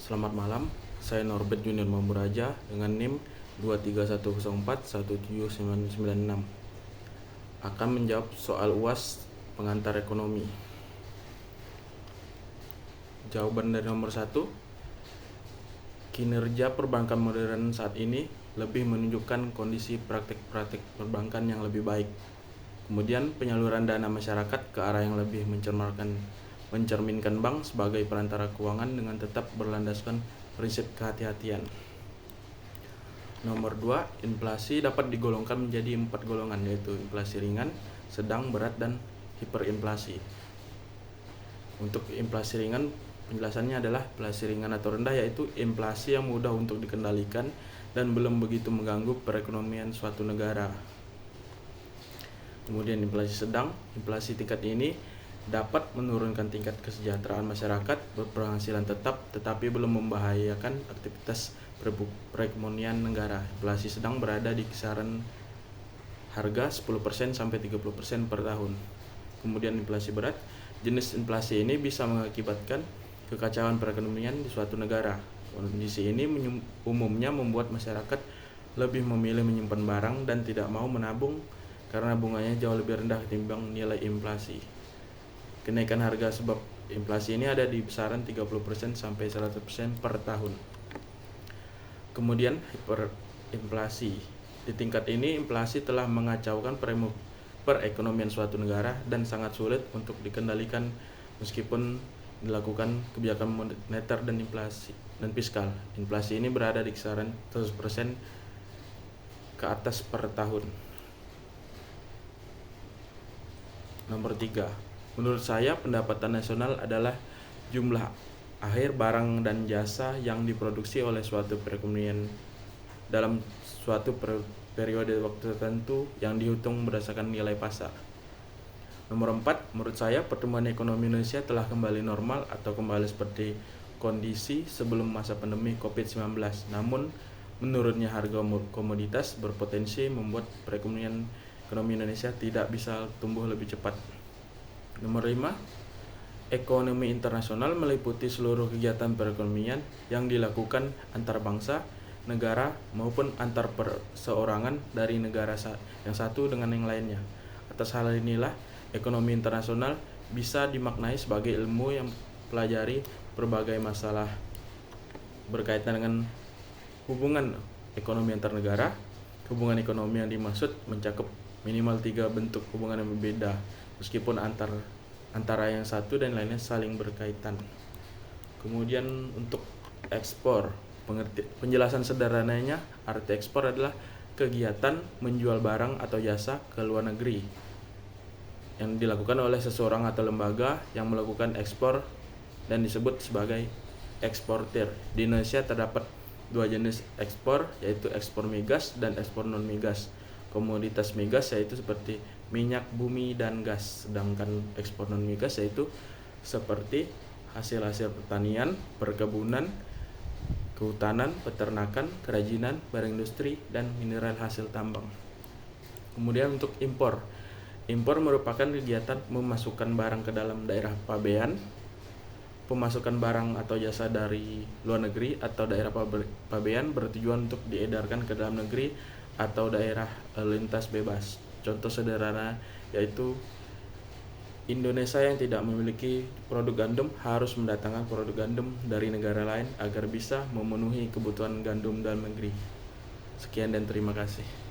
Selamat malam, saya Norbert Junior Mamuraja dengan NIM 231041796 akan menjawab soal UAS pengantar ekonomi. Jawaban dari nomor 1, kinerja perbankan modern saat ini lebih menunjukkan kondisi praktik-praktik perbankan yang lebih baik. Kemudian penyaluran dana masyarakat ke arah yang lebih mencerminkan bank sebagai perantara keuangan dengan tetap berlandaskan prinsip kehati-hatian. Nomor 2, inflasi dapat digolongkan menjadi 4 golongan, yaitu inflasi ringan, sedang, berat, dan hiperinflasi. Untuk inflasi ringan, penjelasannya adalah inflasi ringan atau rendah yaitu inflasi yang mudah untuk dikendalikan dan belum begitu mengganggu perekonomian suatu negara. Kemudian inflasi sedang, inflasi tingkat ini dapat menurunkan tingkat kesejahteraan masyarakat berpenghasilan tetap tetapi belum membahayakan aktivitas perekonomian negara. Inflasi sedang berada di kisaran harga 10% sampai 30% per tahun. Kemudian inflasi berat, jenis inflasi ini bisa mengakibatkan kekacauan perekonomian di suatu negara. Kondisi ini umumnya membuat masyarakat lebih memilih menyimpan barang dan tidak mau menabung karena bunganya jauh lebih rendah ketimbang nilai inflasi. Kenaikan harga sebab inflasi ini ada di besaran 30% sampai 100% per tahun. Kemudian hiperinflasi. Di tingkat ini inflasi telah mengacaukan perekonomian suatu negara dan sangat sulit untuk dikendalikan meskipun dilakukan kebijakan moneter dan inflasi dan fiskal. Inflasi ini berada di kisaran 100% ke atas per tahun. Nomor 3. Menurut saya, pendapatan nasional adalah jumlah akhir barang dan jasa yang diproduksi oleh suatu perekonomian dalam suatu periode waktu tertentu yang dihitung berdasarkan nilai pasar. Nomor 4, menurut saya pertumbuhan ekonomi Indonesia telah kembali normal atau kembali seperti kondisi sebelum masa pandemi COVID-19. Namun, menurunnya harga komoditas berpotensi membuat perekonomian ekonomi Indonesia tidak bisa tumbuh lebih cepat. Nomor 5, ekonomi internasional meliputi seluruh kegiatan perekonomian yang dilakukan antar bangsa, negara, maupun antar perseorangan dari negara yang satu dengan yang lainnya. Atas hal inilah, ekonomi internasional bisa dimaknai sebagai ilmu yang pelajari berbagai masalah berkaitan dengan hubungan ekonomi antar negara. Hubungan ekonomi yang dimaksud mencakup minimal 3 bentuk hubungan yang berbeda, meskipun antara yang satu dan lainnya saling berkaitan. Kemudian untuk ekspor, penjelasan sederhananya, arti ekspor adalah kegiatan menjual barang atau jasa ke luar negeri yang dilakukan oleh seseorang atau lembaga yang melakukan ekspor dan disebut sebagai eksportir. Di Indonesia terdapat 2 jenis ekspor, yaitu ekspor migas dan ekspor non-migas. Komoditas migas yaitu seperti minyak bumi dan gas, sedangkan ekspor non-migas yaitu seperti hasil-hasil pertanian, perkebunan, kehutanan, peternakan, kerajinan, barang industri, dan mineral hasil tambang. Kemudian untuk impor merupakan kegiatan memasukkan barang ke dalam daerah pabean, pemasukan barang atau jasa dari luar negeri atau daerah pabean bertujuan untuk diedarkan ke dalam negeri atau daerah lintas bebas. Contoh sederhana yaitu Indonesia yang tidak memiliki produk gandum harus mendatangkan produk gandum dari negara lain agar bisa memenuhi kebutuhan gandum dalam negeri. Sekian dan terima kasih.